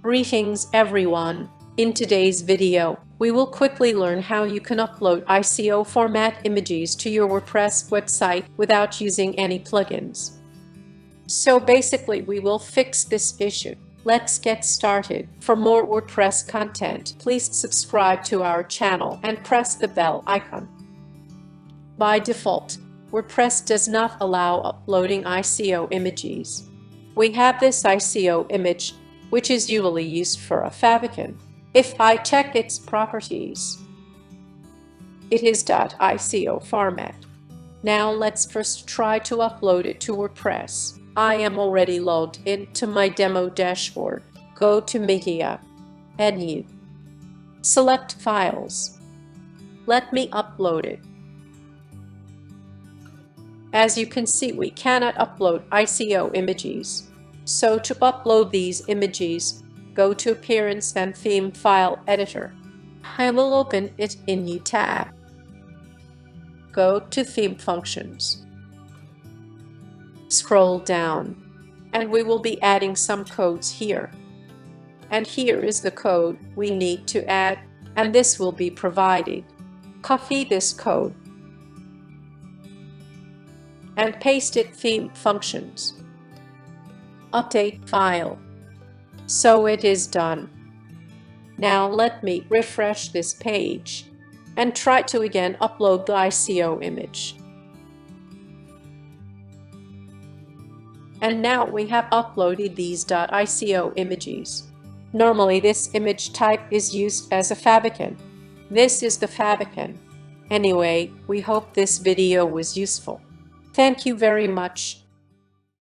Greetings everyone! In today's video, we will quickly learn how you can upload ICO format images to your WordPress website without using any plugins. So basically, we will fix this issue. Let's get started. For more WordPress content, please subscribe to our channel and press the bell icon. By default, WordPress does not allow uploading ICO images. We have this ICO image, which is usually used for a favicon. If I check its properties, it is .ico format. Now let's first try to upload it to WordPress. I am already logged into my demo dashboard. Go to Media, Menu, select Files. Let me upload it. As you can see, we cannot upload ICO images. So to upload these images, go to Appearance and Theme File Editor. I will open it in New tab. Go to Theme Functions. Scroll down, and we will be adding some codes here. And here is the code we need to add, and this will be provided. Copy this code and paste it Theme Functions. Update file. So it is done. Now let me refresh this page and try to again upload the ICO image. And now we have uploaded these .ico images. Normally this image type is used as a favicon. This is the favicon. Anyway, we hope this video was useful. Thank you very much.